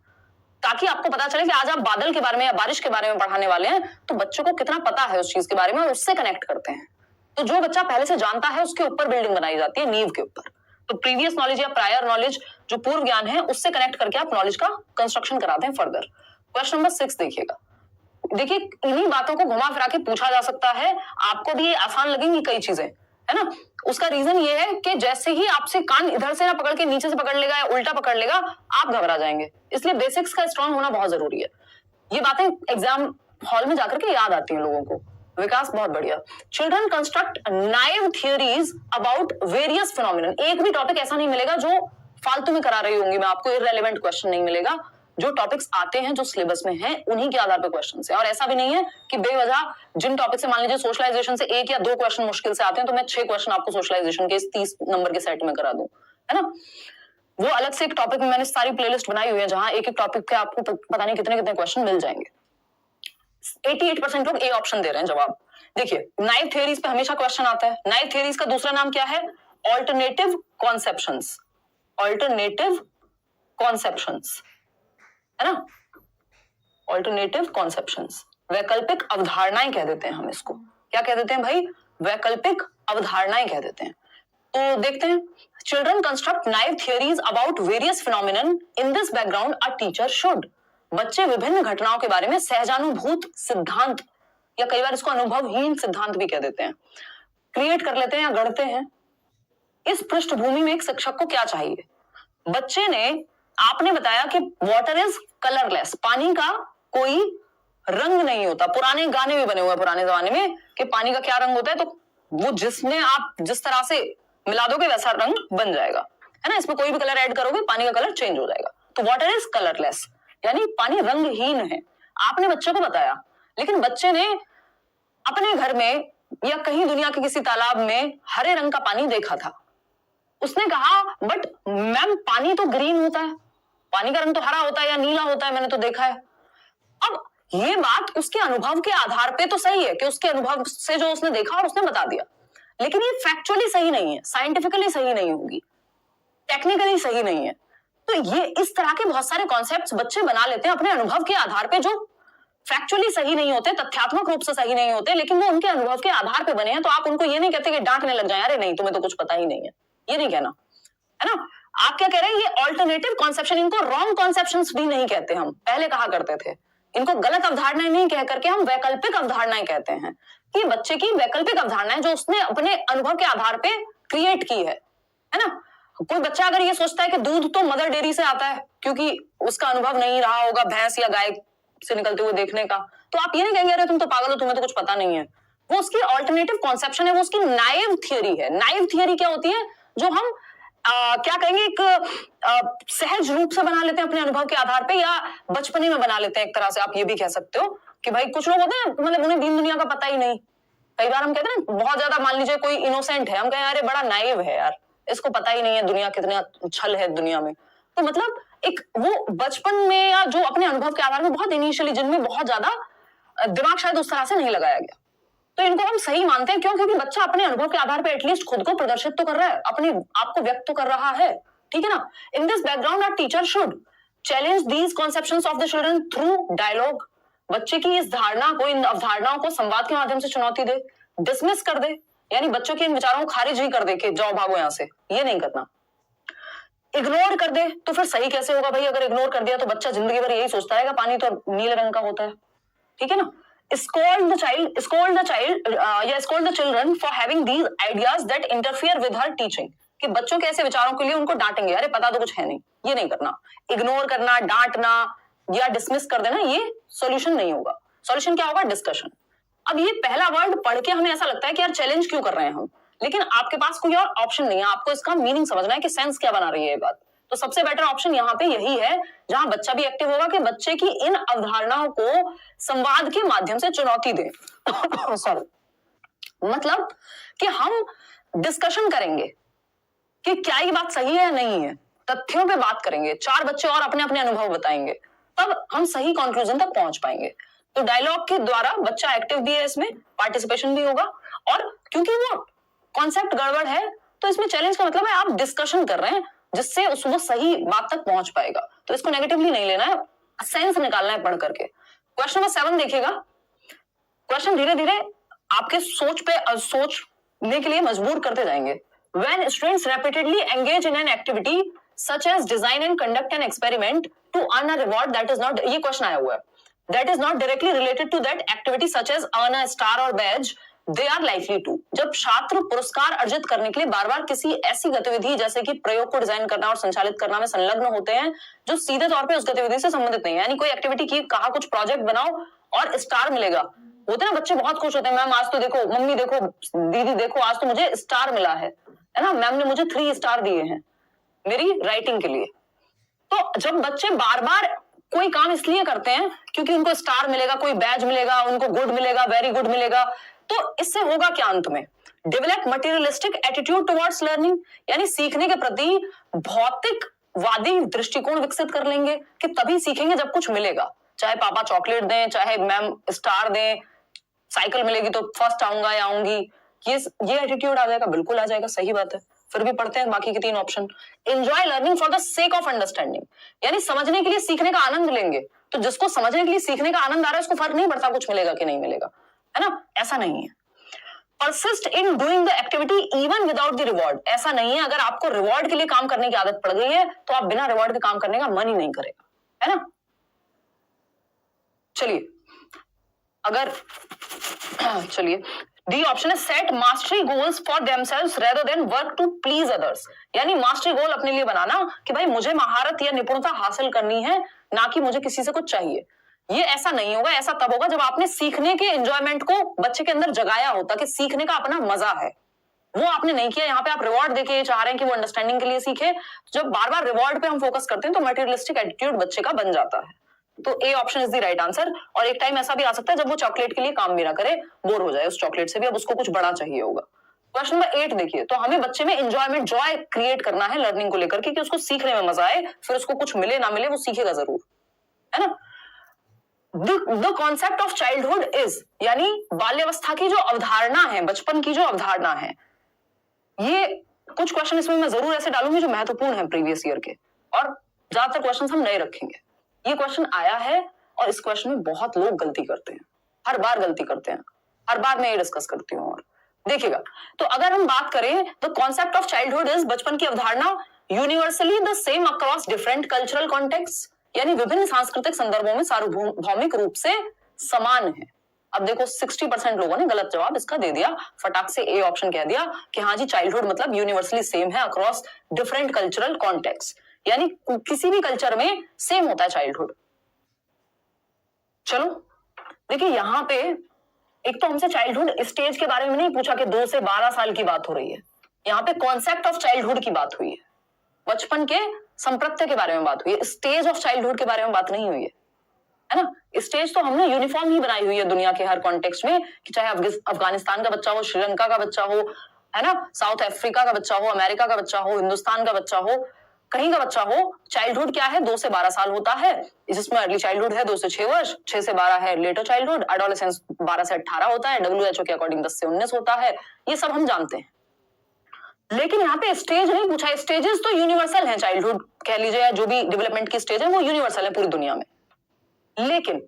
ताकि आपको पता चले कि आज आप बादल के बारे में या बारिश के बारे में पढ़ाने वाले हैं, तो बच्चों को कितना पता है उस चीज के बारे में, और उससे कनेक्ट करते हैं। तो जो बच्चा पहले से जानता है उसके ऊपर बिल्डिंग बनाई जाती है, नींव के ऊपर। तो प्रीवियस नॉलेज या प्रायर नॉलेज, जो पूर्व ज्ञान है, उससे कनेक्ट करके आप नॉलेज का कंस्ट्रक्शन कराते हैं फर्दर। क्वेश्चन नंबर 6 देखिएगा। देखिए, इन्हीं बातों को घुमा फिरा के पूछा जा सकता है, आपको भी आसान लगेंगी कई चीजें, है ना। उसका रीजन ये है कि जैसे ही आपसे कान इधर से ना पकड़ के नीचे से पकड़ लेगा या उल्टा पकड़ लेगा, आप घबरा जाएंगे। इसलिए बेसिक्स का स्ट्रांग होना बहुत जरूरी है। ये बातें एग्जाम हॉल में जाकर के याद आती हैं लोगों को। विकास बहुत बढ़िया। Children construct naive theories about various phenomenon. एक भी टॉपिक ऐसा नहीं मिलेगा जो फालतू में करा रही होंगी मैं आपको, इररेलेवेंट क्वेश्चन नहीं मिलेगा। जो टॉपिक्स आते हैं, जो सिलेबस में हैं, उन्हीं के आधार पर क्वेश्चन है। और ऐसा भी नहीं है कि बेवजह जिन टॉपिक से, मान लीजिए सोशलाइजेशन से 1 या 2 क्वेश्चन मुश्किल से आते हैं, तो मैं 6 क्वेश्चन आपको सोशलाइजेशन के इस 30 नंबर के सेट में करा दूं, है ना। वो अलग से एक टॉपिक में मैंने सारी प्लेलिस्ट बनाई हुई है, जहां एक एक टॉपिक के आपको पता नहीं कितने कितने क्वेश्चन मिल जाएंगे। 88% लोग ए ऑप्शन दे रहे हैं जवाब। देखिए, नाइव थियरीज पे हमेशा क्वेश्चन आता है। नाइव थियरीज का दूसरा नाम क्या है? Alternative conceptions. ऑल्टरनेटिव कॉन्सेप्शंस, है ना, ऑल्टरनेटिव कॉन्सेप्शंस, वैकल्पिक अवधारणाएं कह देते हैं हम इसको। क्या कह देते हैं भाई? वैकल्पिक अवधारणाएं कह देते हैं। तो देखते हैं, children construct naive theories about various phenomenon, in this background a teacher should. बच्चे विभिन्न घटनाओं के बारे में सहजानुभूत सिद्धांत, या कई बार इसको अनुभवहीन सिद्धांत भी कह देते हैं, क्रिएट कर लेते हैं या गढ़ते हैं। इस पृष्ठभूमि में एक शिक्षक को क्या चाहिए? बच्चे ने, आपने बताया कि वाटर इज कलरलेस, पानी का कोई रंग नहीं होता। पुराने गाने भी बने हुए हैं पुराने जमाने में कि पानी का क्या रंग होता है, तो वो जिसमें आप जिस तरह से मिला दोगे वैसा रंग बन जाएगा, है ना। इसमें कोई भी कलर ऐड करोगे पानी का कलर चेंज हो जाएगा। तो वाटर इज कलरलेस, यानी पानी रंगहीन है। आपने बच्चे को बताया, लेकिन बच्चे ने अपने घर में या कहीं दुनिया के किसी तालाब में हरे रंग का पानी देखा था। उसने कहा बट मैम पानी तो ग्रीन होता है, पानी का रंग तो हरा होता है या नीला होता है, मैंने तो देखा है। अब ये बात उसके अनुभव के आधार पे तो सही है कि उसके अनुभव से जो उसने देखा और उसने बता दिया, लेकिन ये फैक्चुअली सही नहीं है, साइंटिफिकली सही नहीं होगी, टेक्निकली सही नहीं है। तो ये इस तरह के बहुत सारे कॉन्सेप्ट्स बच्चे बना लेते हैं अपने अनुभव के आधार पे, जो फैक्चुअली सही नहीं होते, तथ्यात्मक रूप से सही नहीं होते, लेकिन वो उनके अनुभव के आधार पे बने हैं। तो आप उनको ये नहीं कहते कि डांटने लग जाए, अरे नहीं तुम्हें तो कुछ पता ही नहीं है, ये नहीं कहना, है ना। आप क्या कह रहे हैं, ये ऑल्टरनेटिव कॉन्सेप्शन, इनको रॉन्ग कॉन्सेप्शंस भी नहीं कहते, हम पहले कहा करते थे। इनको गलत अवधारणाएं नहीं कह करके हम वैकल्पिक अवधारणाएं कहते हैं कि बच्चे की वैकल्पिक अवधारणाएं जो उसने अपने अनुभव के आधार पे क्रिएट की है ना। कोई बच्चा अगर ये सोचता है कि दूध तो मदर डेयरी से आता है क्योंकि उसका अनुभव नहीं रहा होगा भैंस या गाय से निकलते हुए देखने का, तो आप ये नहीं कहेंगे अरे तुम तो पागल हो, तुम्हें तो कुछ पता नहीं है। वो उसकी ऑल्टरनेटिव कॉन्सेप्शन है, वो उसकी नाइव थियरी है। नाइव थियरी क्या होती है, जो हम क्या कहेंगे, एक सहज रूप से बना लेते हैं अपने अनुभव के आधार पे, या बचपने में बना लेते हैं। एक तरह से आप ये भी कह सकते हो कि भाई कुछ लोग होते हैं मतलब उन्हें दीन दुनिया का पता ही नहीं। कई बार हम कहते हैं बहुत ज्यादा, मान लीजिए कोई इनोसेंट है, हम कहें अरे बड़ा नाइव है यार, इसको पता ही नहीं है दुनिया कितना छल है दुनिया में। तो मतलब एक वो बचपन में या जो अपने अनुभव के आधार में बहुत इनिशियली, जिनमें बहुत ज्यादा दिमाग शायद उस तरह से नहीं लगाया गया, तो इनको हम सही मानते हैं। क्यों? क्योंकि बच्चा अपने अनुभव के आधार पर एटलीस्ट खुद को प्रदर्शित तो कर रहा है, अपने आप को व्यक्त तो कर रहा है, ठीक है ना। In this background our teacher should challenge these conceptions of the children through dialogue. बच्चे की इस धारणा को, इन अवधारणाओं को संवाद के माध्यम से चुनौती दे, डिसमिस कर दे, यानी बच्चों के इन विचारों को खारिज ही कर दे कि जाओ भागो यहां से, ये नहीं करना। इग्नोर कर दे तो फिर सही कैसे होगा भाई? अगर इग्नोर कर दिया तो बच्चा जिंदगी भर यही सोचता रहेगा पानी तो नीले रंग का होता है, ठीक है ना। scold the child या scold the children for having these ideas that interfere with her teaching, कि बच्चों के ऐसे विचारों के लिए उनको डांटेंगे, अरे पता तो कुछ है नहीं, ये नहीं करना। इग्नोर करना, डांटना या डिसमिस कर देना, ये सॉल्यूशन नहीं होगा। सॉल्यूशन क्या होगा? डिस्कशन। अब ये पहला वर्ड पढ़ के हमें ऐसा लगता है कि यार चैलेंज क्यों कर रहे हैं हम, लेकिन आपके पास कोई और ऑप्शन नहीं है। आपको इसका मीनिंग समझना है कि सेंस क्या बना रही है ये बात। तो सबसे बेटर ऑप्शन यहाँ पे यही है, जहां बच्चा भी एक्टिव होगा, कि बच्चे की इन अवधारणाओं को संवाद के माध्यम से चुनौती दें। सॉरी, मतलब कि हम डिस्कशन करेंगे कि क्या ये बात सही है या नहीं है, तथ्यों पे बात करेंगे, 4 बच्चे और अपने अपने अनुभव बताएंगे, तब हम सही कंक्लूजन तक पहुंच पाएंगे। तो डायलॉग के द्वारा बच्चा एक्टिव भी है, इसमें पार्टिसिपेशन भी होगा, और क्योंकि वो कॉन्सेप्ट गड़बड़ है तो इसमें चैलेंज का मतलब है आप डिस्कशन कर रहे हैं जिससे वो सही बात तक पहुंच पाएगा। तो इसको नेगेटिवली नहीं लेना है, सेंस निकालना है पढ़ करके। क्वेश्चन नंबर 7 देखिएगा। क्वेश्चन धीरे धीरे आपके सोचने के लिए मजबूर करते जाएंगे। When students repeatedly engage in an activity such as design and conduct an experiment to earn a reward that is not, ये क्वेश्चन आया हुआ है, that is not directly related to that activity such as earn a star or badge, they are likely to। जब छात्र पुरस्कार अर्जित करने के लिए बार बार किसी ऐसी गतिविधि जैसे कि प्रयोग को डिजाइन करना और संचालित करना में संलग्न होते हैं जो सीधे तौर पे उस गतिविधि से संबंधित नहीं है, यानी कोई एक्टिविटी की, कहा कुछ प्रोजेक्ट बनाओ और स्टार मिलेगा, होते ना बच्चे बहुत खुश होते हैं, मैम आज तो देखो, मम्मी देखो, दीदी देखो, आज तो मुझे स्टार मिला है ना, मैम ने मुझे 3 स्टार दिए हैं मेरी राइटिंग के लिए। तो जब बच्चे बार बार कोई काम इसलिए करते हैं क्योंकि उनको स्टार मिलेगा, कोई बैज मिलेगा, उनको गुड मिलेगा, वेरी गुड मिलेगा, तो इससे होगा क्या अंत में? Develop materialistic attitude towards learning, यानी सीखने के प्रति भौतिकवादी दृष्टिकोण विकसित कर लेंगे कि तभी सीखेंगे जब कुछ मिलेगा, चाहे पापा चॉकलेट दें, चाहे मैम स्टार दें, साइकिल मिलेगी तो फर्स्ट आऊंगा या आऊंगी, ये एटीट्यूड आ जाएगा, बिल्कुल आ जाएगा, सही बात है। फिर भी पढ़ते हैं बाकी के 3 option. Enjoy learning for the sake of understanding, यानी समझने के लिए सीखने का आनंद लेंगे। तो जिसको समझने के लिए सीखने का आनंद आ रहा है उसको फर्क नहीं पड़ता कुछ मिलेगा कि नहीं मिलेगा, है ना, ऐसा नहीं है। Persist in doing the activity even without the reward, ऐसा नहीं है अगर आपको रिवॉर्ड के लिए काम करने की आदत पड़ गई है तो आप बिना रिवॉर्ड के काम करने का मन ही नहीं करेगा, है ना। चलिए अगर चलिए डी ऑप्शन है set mastery goals for themselves rather than work to please others, यानी मास्टरी गोल अपने लिए बनाना कि भाई मुझे महारत या निपुणता हासिल करनी है, ना कि मुझे किसी से कुछ चाहिए। ये ऐसा नहीं होगा, ऐसा तब होगा जब आपने सीखने के एंजॉयमेंट को बच्चे के अंदर जगाया होता कि सीखने का अपना मजा है, वो आपने नहीं किया। यहाँ पे आप रिवॉर्ड देके चाह रहे हैं कि वो अंडरस्टैंडिंग के लिए सीखे। जब बार बार रिवॉर्ड पे हम फोकस करते हैं तो मटेरियलिस्टिक एटीट्यूड बच्चे का बन जाता है। तो A option is the right answer. और एक टाइम ऐसा भी आ सकता है जब वो चॉकलेट के लिए काम भी ना करे, बोर हो जाए उस चॉकलेट से भी, अब उसको कुछ बड़ा चाहिए होगा। क्वेश्चन नंबर 8 देखिए, तो हमें बच्चे में एंजॉयमेंट, जॉय क्रिएट करना है लर्निंग को लेकर के कि उसको सीखने में मजा आए, फिर उसको कुछ मिले ना मिले वो सीखेगा जरूर, है ना। The concept of childhood is, यानी बाल्यावस्था की जो अवधारणा है, बचपन की जो अवधारणा है, ये कुछ क्वेश्चन इसमें मैं जरूर ऐसे डालूंगी जो महत्वपूर्ण है प्रीवियस ईयर के, और ज्यादातर क्वेश्चन हम नए रखेंगे। ये क्वेश्चन आया है और इस क्वेश्चन में बहुत लोग गलती करते हैं, हर बार गलती करते हैं, हर बार मैं ये डिस्कस करती हूँ। और देखिएगा, तो अगर हम बात करें the concept of childhood is, बचपन की अवधारणा universally the same across different cultural context, यानी विभिन्न सांस्कृतिक संदर्भों में सार्वभौमिक रूप से समान है। अब देखो 60% लोगों ने गलत जवाब इसका दे दिया, फटाक से ए ऑप्शन कह दिया कि हाँ जी चाइल्डहुड मतलब यूनिवर्सली सेम है अक्रॉस डिफरेंट कल्चरल कॉन्टेक्स्ट, यानी किसी भी कल्चर में सेम होता है चाइल्डहुड। चलो देखिए, यहां पे एक तो हमसे चाइल्डहुड स्टेज के बारे में नहीं पूछा कि 2 से 12 साल की बात हो रही है, यहाँ पे कॉन्सेप्ट ऑफ चाइल्डहुड की बात हुई है, बचपन के संप्रत्य के बारे में बात हुई है, स्टेज ऑफ चाइल्डहुड के बारे में बात नहीं हुई है ना। स्टेज तो हमने यूनिफॉर्म ही बनाई हुई है दुनिया के हर कॉन्टेक्स्ट में, कि चाहे अफगानिस्तान का बच्चा हो, श्रीलंका का बच्चा हो, है ना, साउथ अफ्रीका का बच्चा हो, अमेरिका का बच्चा हो, हिंदुस्तान का बच्चा हो, कहीं का बच्चा हो, चाइल्डहुड क्या है, 2 से 12 साल होता है, जिसमें अर्ली चाइल्डहुड है 2 से 6 वर्ष, 6 से 12 है लेटर चाइल्डहुड, एडोलेसेंस 12 से 18 होता है, WHO के अकॉर्डिंग 10 से 19 होता है, ये सब हम जानते हैं। लेकिन यहाँ पे स्टेज नहीं पूछा, स्टेजेस तो यूनिवर्सल हैं, चाइल्डहुड कह लीजिए या जो भी डेवलपमेंट की स्टेज है वो यूनिवर्सल है पूरी दुनिया में, लेकिन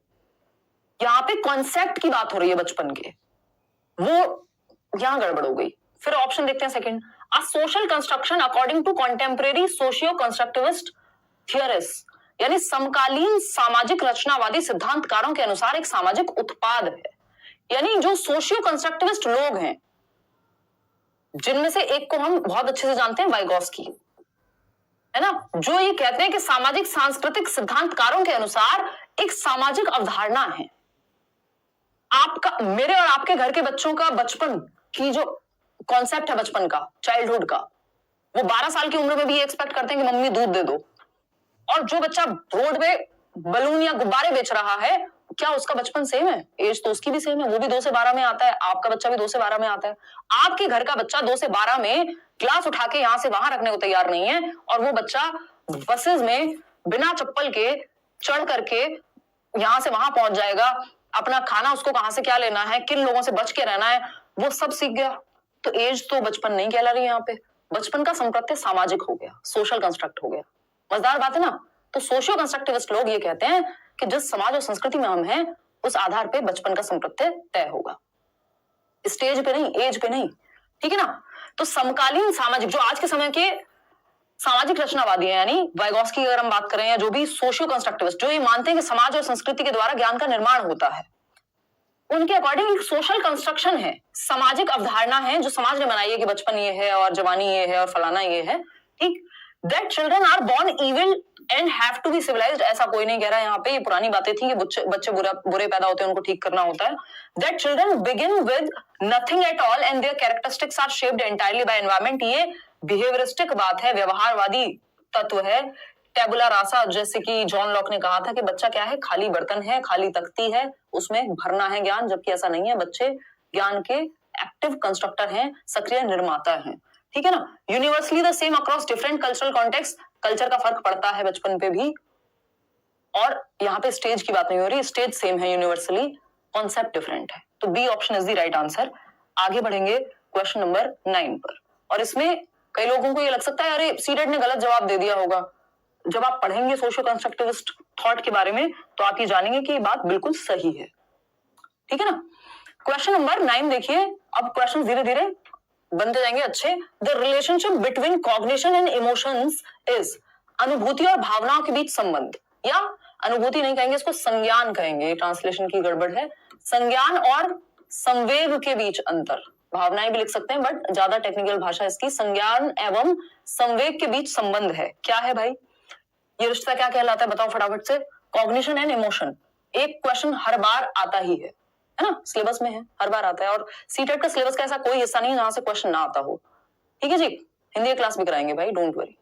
यहाँ पे कॉन्सेप्ट की बात हो रही है बचपन के, वो यहां गड़बड़ हो गई। फिर ऑप्शन देखते हैं second, a social construction according to contemporary socio constructivist theorist, यानी समकालीन सामाजिक रचनावादी सिद्धांतकारों के अनुसार एक सामाजिक उत्पाद है, यानी जो सोशियो कंस्ट्रक्टिविस्ट लोग हैं, जिनमें से एक को हम बहुत अच्छे से जानते हैं, वाइगॉस्की, है ना, जो ये कहते हैं कि सामाजिक सांस्कृतिक सिद्धांतकारों के अनुसार एक सामाजिक अवधारणा है। आपका, मेरे और आपके घर के बच्चों का बचपन की जो कॉन्सेप्ट है बचपन का, चाइल्डहुड का, वो 12 साल की उम्र में भी एक्सपेक्ट करते हैं कि मम्मी दूध दे दो, और जो बच्चा रोड पे बलून या गुब्बारे बेच रहा है, क्या उसका बचपन सेम है? एज तो उसकी भी सेम है, वो भी 2 से 12 में आता है, आपका बच्चा भी 2 से 12 में आता है। आपके घर का बच्चा 2 से 12 में क्लास उठा के यहां से वहां रखने को तैयार नहीं है, और वो बच्चा बसेस में बिना चप्पल के चढ़ करके यहां से वहां पहुंच जाएगा, अपना खाना उसको कहां से क्या लेना है, किन लोगों से बच के रहना है, वो सब सीख गया। तो एज तो बचपन नहीं कहला रही है यहाँ पे, बचपन का संप्रत्य सामाजिक हो गया, सोशल कंस्ट्रक्ट हो गया। मजेदार बात है ना। तो सोशियो कंस्ट्रक्टिविस्ट लोग ये कहते हैं कि जिस समाज और संस्कृति में हम हैं, उस आधार पे बचपन का संप्रत्य तय होगा, स्टेज पे नहीं, एज पे नहीं, ठीक है ना। तो समकालीन सामाजिक, जो आज के समय के सामाजिक रचनावादी है, यानी वाइगॉस्की की अगर हम बात करें, या जो भी सोशियो कंस्ट्रक्टिविस्ट, जो ये मानते हैं कि समाज और संस्कृति के द्वारा ज्ञान का निर्माण होता है, उनके अकॉर्डिंग एक सोशल कंस्ट्रक्शन है, सामाजिक अवधारणा है जो समाज ने बनाई है कि बचपन ये है और जवानी ये है और फलाना ये है, ठीक। That children are born evil and have to be civilised, ऐसा कोई नहीं कह रहा है यहाँ पे, ये पुरानी बातें थी कि बच्चे बुरे पैदा होते हैं, उनको ठीक करना होता है। That children begin with nothing at all and their characteristics are shaped entirely by environment, ये बिहेवियरिस्टिक बात है, व्यवहारवादी तत्व है। टेबुला रासा, जैसे कि जॉन लॉक ने कहा था कि बच्चा क्या है, खाली बर्तन है, खाली तख्ती है, उसमें भरना है ज्ञान, जबकि ऐसा नहीं है, बच्चे ज्ञान के एक्टिव कंस्ट्रक्टर हैं, सक्रिय निर्माता हैं, ठीक है ना। Universally the same across different cultural context, culture का फर्क पड़ता है बचपन पे भी, और यहाँ पे स्टेज की बात नहीं हो रही, स्टेज सेम है यूनिवर्सली, कॉन्सेप्ट डिफरेंट है। तो B option is the right answer. आगे बढ़ेंगे क्वेश्चन नंबर 9 पर, और इसमें कई लोगों को ये लग सकता है अरे सीटेट ने गलत जवाब दे दिया होगा। जब आप पढ़ेंगे सोशियो कंस्ट्रक्टिविस्ट थॉट के बारे में, तो आप ये जानेंगे कि ये बात बिल्कुल सही है, ठीक है ना। क्वेश्चन नंबर 9 देखिए, अब क्वेश्चन धीरे धीरे बनते जाएंगे अच्छे। The relationship between cognition and emotions is, अनुभूति और भावनाओं के बीच संबंध, या अनुभूति नहीं कहेंगे, इसको संज्ञान कहेंगे, ट्रांसलेशन की गड़बड़ है, संज्ञान और संवेग के बीच अंतर, भावनाएं भी लिख सकते हैं बट ज्यादा टेक्निकल भाषा इसकी, संज्ञान एवं संवेग के बीच संबंध है। क्या है भाई ये रिश्ता, क्या कहलाता है, बताओ फटाफट से। कॉग्निशन एंड इमोशन, एक क्वेश्चन हर बार आता ही है ना, सिलेबस में है, हर बार आता है। और सीटेट का सिलेबस का ऐसा कोई हिस्सा नहीं है जहां से क्वेश्चन ना आता हो। ठीक है जी, हिंदी की क्लास भी कराएंगे भाई, डोंट वरी।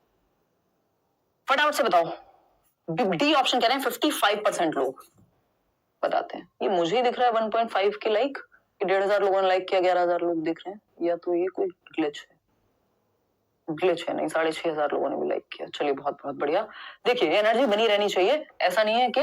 फटाफट से बताओ, डी ऑप्शन कह रहे हैं 55% लोग बताते हैं। ये मुझे ही दिख रहा है 1.5 के लाइक, 1,500 लोगों ने लाइक किया, 11,000 लोग दिख रहे हैं, या तो ये कोई ग्लिच है, ग्लिच है नहीं, 6,500 लोगों ने भी लाइक किया। चलिए बहुत बहुत बढ़िया। देखिए एनर्जी बनी रहनी चाहिए, ऐसा नहीं है कि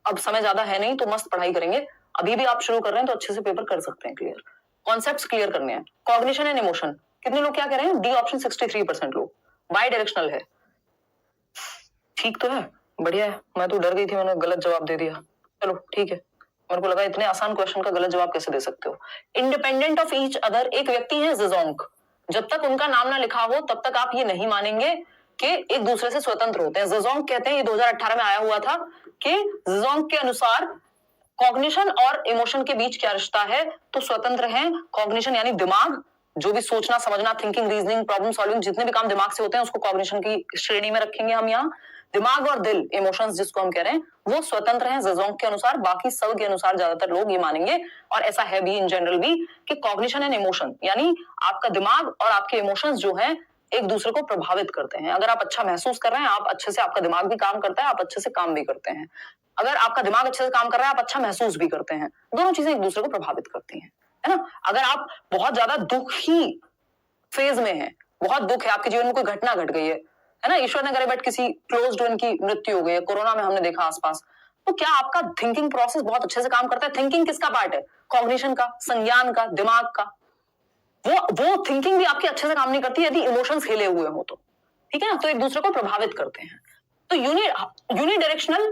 अब समय ज्यादा है नहीं तो मस्त पढ़ाई करेंगे। अभी भी आप शुरू कर रहे हैं तो अच्छे से पेपर कर सकते हैं क्लियर, कॉन्सेप्ट्स क्लियर करने हैं। कॉग्निशन एंड इमोशन, कितने लोग क्या कह रहे हैं? डी ऑप्शन 63% लोग, बाई डायरेक्शनल है। ठीक तो है, बढ़िया है। मैं तो डर गई थी, मैंने गलत जवाब दे दिया। चलो ठीक है, मेरे को लगा इतने आसान क्वेश्चन का गलत जवाब कैसे दे सकते हो। इंडिपेंडेंट ऑफ ईच अदर, एक व्यक्ति है ज़ेज़ोंग, जब तक उनका नाम ना लिखा हो तब तक आप ये नहीं मानेंगे कि एक दूसरे से स्वतंत्र होते हैं। ज़ेज़ोंग कहते हैं, ये 2018 में आया हुआ था कि ज़ेज़ोंग के अनुसार कॉग्निशन और इमोशन के बीच क्या रिश्ता है, तो स्वतंत्र हैं। कॉग्निशन यानी दिमाग, जो भी सोचना समझना, थिंकिंग, रीजनिंग, प्रॉब्लम सॉल्विंग, जितने भी काम दिमाग से होते हैं उसको कॉग्निशन की श्रेणी में रखेंगे हम यहाँ। दिमाग और दिल, इमोशंस जिसको हम कह रहे हैं, वो स्वतंत्र हैं ज़ेज़ोंग के अनुसार। बाकी सब के अनुसार ज्यादातर लोग ये मानेंगे, और ऐसा है भी इन जनरल भी, कि कॉग्निशन एंड इमोशन यानी आपका दिमाग और आपके इमोशंस जो हैं एक दूसरे को प्रभावित करते हैं। अगर आप अच्छा महसूस कर रहे हैं, आप अच्छे से, आपका दिमाग भी काम करता है, आप अच्छे से काम भी करते हैं। अगर आपका दिमाग अच्छे से काम कर रहा है, आप अच्छा महसूस भी करते हैं। दोनों चीजें एक दूसरे को प्रभावित करती हैं, है ना। अगर आप बहुत ज्यादा दुखी फेज में हैं, बहुत दुख है, आपके जीवन में कोई घटना घट गई है ना, ईश्वर ने करे बट किसी क्लोज्ड वन की मृत्यु हो गई है, कोरोना में हमने देखा आसपास, तो क्या आपका थिंकिंग प्रोसेस बहुत अच्छे से काम करता है? थिंकिंग किसका पार्ट है? कॉग्निशन का, संज्ञान का, दिमाग का। वो थिंकिंग भी आपकी अच्छे से काम नहीं करती यदि इमोशंस हिले हुए हो तो, ठीक है ना। तो एक दूसरे को प्रभावित करते हैं। तो यूनिडायरेक्शनल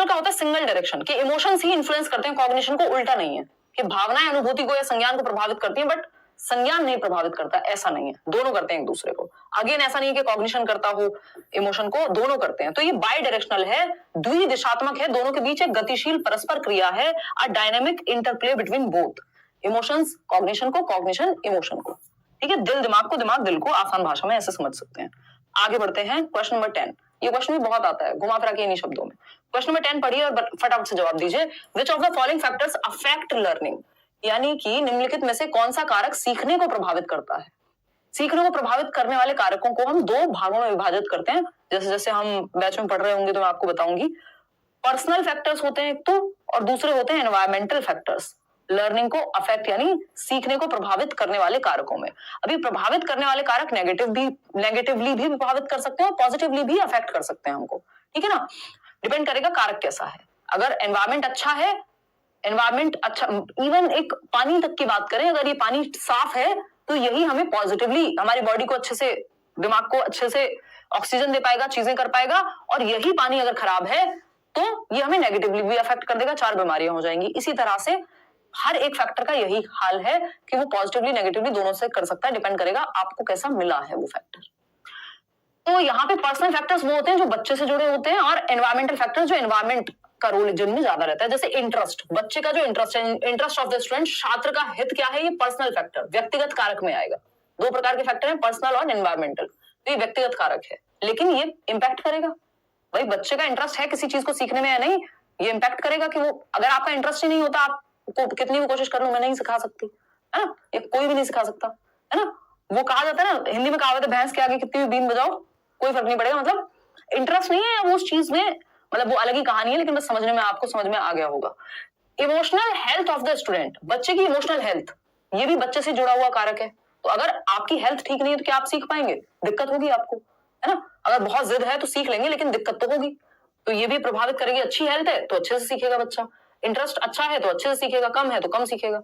का होता है सिंगल डायरेक्शन, कि इमोशंस ही इन्फ्लुएंस करते हैं कॉग्निशन को, उल्टा नहीं है कि भावनाएं अनुभूति को या संज्ञान को प्रभावित करती हैं, बट संज्ञान नहीं प्रभावित करता, ऐसा नहीं है। दोनों करते हैं एक दूसरे को। अगेन ऐसा नहीं है कि कॉग्निशन करता हो इमोशन को, दोनों करते हैं। तो ये बाई डायरेक्शनल है, द्विदिशात्मक है, दोनों के बीच एक गतिशील परस्पर क्रिया है, a dynamic interplay between both emotions, cognition को, कॉग्निशन इमोशन को। ठीक है, दिल दिमाग को, दिमाग दिल को, आसान भाषा में ऐसे समझ सकते हैं। आगे बढ़ते हैं, क्वेश्चन नंबर 10। ये क्वेश्चन भी बहुत आता है, घुमा फिरा के इन्हीं शब्दों में। क्वेश्चन नंबर 10 पढ़िए और फटाफट से जवाब दीजिए। Which of the following factors affect learning, यानी कि निम्नलिखित में से कौन सा कारक सीखने को प्रभावित करता है। सीखने को प्रभावित करने वाले कारकों को हम दो भागों में विभाजित करते हैं, जैसे जैसे हम बैच में पढ़ रहे होंगे तो मैं आपको बताऊंगी। पर्सनल फैक्टर्स होते हैं एक तो, और दूसरे होते हैं एनवायरमेंटल फैक्टर्स। लर्निंग को अफेक्ट यानी सीखने को प्रभावित करने वाले कारकों में, अभी प्रभावित करने वाले कारक नेगेटिवली भी प्रभावित कर सकते हैं और पॉजिटिवली भी अफेक्ट कर सकते हैं हमको, ठीक है ना। डिपेंड करेगा कारक कैसा है। अगर एनवायरमेंट अच्छा है, एनवायरमेंट अच्छा, इवन एक पानी तक की बात करें, अगर ये पानी साफ है तो यही हमें पॉजिटिवली, हमारी बॉडी को अच्छे से, दिमाग को अच्छे से ऑक्सीजन दे पाएगा, चीजें कर पाएगा। और यही पानी अगर खराब है तो ये हमें नेगेटिवली भी अफेक्ट कर देगा, 4 बीमारियां हो जाएंगी। इसी तरह से हर एक फैक्टर का यही हाल है कि वो पॉजिटिवली नेगेटिवली दोनों से कर सकता है, डिपेंड करेगा आपको कैसा मिला है वो फैक्टर। तो यहाँ पे पर्सनल फैक्टर्स वो होते हैं जो बच्चे से जुड़े होते हैं, और एनवायरमेंटल फैक्टर्स जो एनवायरमेंट का रोल जिनमें ज्यादा रहता है। जैसे इंटरेस्ट, बच्चे का जो इंटरेस्ट है, इंटरेस्ट ऑफ द स्टूडेंट, छात्र का हित क्या है, ये पर्सनल फैक्टर, व्यक्तिगत कारक में आएगा। 2 प्रकार के फैक्टर हैं, पर्सनल और एनवायरमेंटल। तो ये व्यक्तिगत कारक है, लेकिन ये इंपैक्ट करेगा। भाई बच्चे का इंटरेस्ट है किसी चीज को सीखने में या नहीं, ये इंपैक्ट करेगा कि वो, अगर आपका इंटरेस्ट ही नहीं होता, आपको कितनी भी कोशिश कर लो, मैं नहीं सिखा सकती, है ना, ये कोई भी नहीं सिखा सकता, है ना। वो कहा जाता है ना, हिंदी में कहावत है, भैंस के आगे कितनी भी बीन बजाओ कोई फर्क नहीं पड़ेगा। मतलब इंटरेस्ट नहीं है वो उस चीज में, मतलब वो अलग ही कहानी है, लेकिन बस समझने में, आपको समझ में आ गया होगा। Emotional health of the student, बच्चे की इमोशनल हेल्थ, ये भी बच्चे से जुड़ा हुआ कारक है। तो अगर आपकी हेल्थ ठीक नहीं है तो क्या आप सीख पाएंगे? दिक्कत होगी आपको, है ना। अगर बहुत जिद है तो सीख लेंगे, लेकिन दिक्कत तो होगी, तो ये भी प्रभावित करेगी। अच्छी हेल्थ है तो अच्छे से सीखेगा बच्चा, इंटरेस्ट अच्छा है तो अच्छे से सीखेगा, कम है तो कम सीखेगा।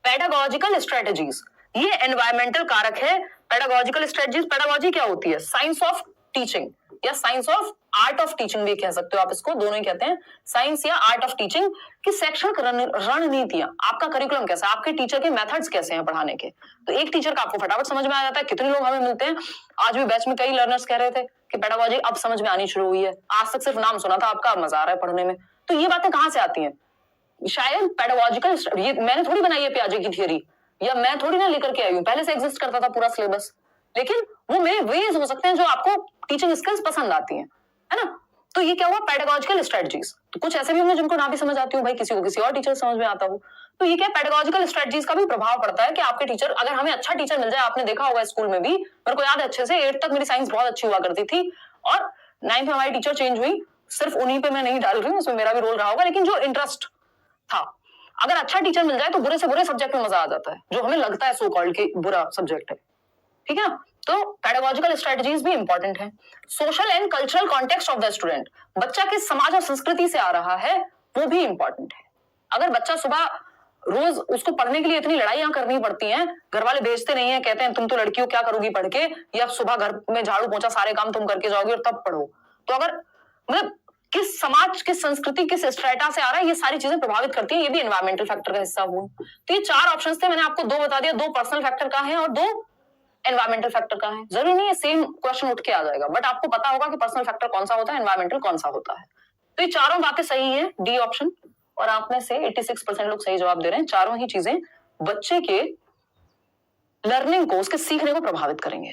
पेडागोजिकल स्ट्रेटेजीज, ये एनवायरमेंटल कारक है। पेडागोजिकल स्ट्रेटेजीज, पेडागोजी क्या होती है? साइंस ऑफ टीचिंग या science of art of teaching भी कह सकते हो आप इसको, दोनों ही कहते हैं, साइंस या आर्ट ऑफ टीचिंग की शैक्षणिक रणनीतियां, आपका करिकुलम कैसा है, आपके टीचर के मेथड्स कैसे हैं पढ़ाने के। तो एक टीचर का आपको फटाफट समझ में आ जाता है। कितने लोग हमें मिलते हैं, आज भी बैच में कई लर्नर्स कह रहे थे कि पेडागोजी अब समझ में आनी शुरू हुई है, आज तक सिर्फ नाम सुना था, आपका मजा आ रहा है पढ़ने में। तो ये बातें कहां से आती हैं? शायद पेडागोजिकल, ये मैंने थोड़ी बनाई है पियाजे की थियरी, या मैं थोड़ी ना लेकर के आई हूं, पहले से एग्जिस्ट करता था पूरा सिलेबस, लेकिन वो मेरे वेज हो सकते हैं जो आपको टीचिंग स्किल्स पसंद आती हैं, है ना। तो ये क्या हुआ, पेडागोजिकल स्ट्रेटजीज। तो कुछ ऐसे भी होंगे जिनको ना भी समझ आती हो भाई, किसी को किसी और टीचर समझ में आता हो। तो ये क्या, पेडागोजिकल स्ट्रेटजीज का भी प्रभाव पड़ता है कि आपके टीचर, अगर हमें अच्छा टीचर मिल जाए, आपने देखा होगा स्कूल में भी, मेरे को याद है अच्छे से 8th तक मेरी साइंस बहुत अच्छी हुआ करती थी, और 9th में हमारी टीचर चेंज हुई, सिर्फ उन्हीं पे मैं नहीं डाल रही हूँ, उसमें मेरा भी रोल रहा होगा, लेकिन जो इंटरेस्ट था, अगर अच्छा टीचर मिल जाए तो बुरे से बुरे सब्जेक्ट में मजा आ जाता है, जो हमें लगता है सो कॉल्ड कि बुरा सब्जेक्ट है, ठीक है ना। तो पेडागोजिकल स्ट्रेटजीज भी इंपॉर्टेंट है। Social and cultural context of the student, बच्चा किस समाज और संस्कृति से आ रहा है वो भी इंपॉर्टेंट है। अगर बच्चा सुबह रोज उसको पढ़ने के लिए इतनी लड़ाइयां करनी पड़ती हैं, घर वाले भेजते नहीं है, कहते हैं तुम तो लड़की हो, क्या करोगी पढ़ के, या सुबह घर में झाड़ू पोंछा सारे काम तुम करके जाओगी और तब पढ़ो, तो अगर मतलब किस समाज, किस संस्कृति, किस स्ट्रेटा से आ रहा है, ये सारी चीजें प्रभावित करती हैं, ये भी एनवायरमेंटल फैक्टर का हिस्सा हुआ। तो ये 4 ऑप्शंस थे, मैंने आपको 2 बता दिया, 2 पर्सनल फैक्टर का है और 2 एनवायरमेंटल फैक्टर का है। जरूरी नहीं है सेम क्वेश्चन उठ के आ जाएगा, बट आपको पता होगा कि पर्सनल फैक्टर कौन सा होता है, एनवायरमेंटल कौन सा होता है। तो ये चारों बातें सही है, डी ऑप्शन, और आप में से 86% लोग सही जवाब दे रहे हैं। चारों ही चीजें बच्चे के लर्निंग को, उसके सीखने को प्रभावित करेंगे।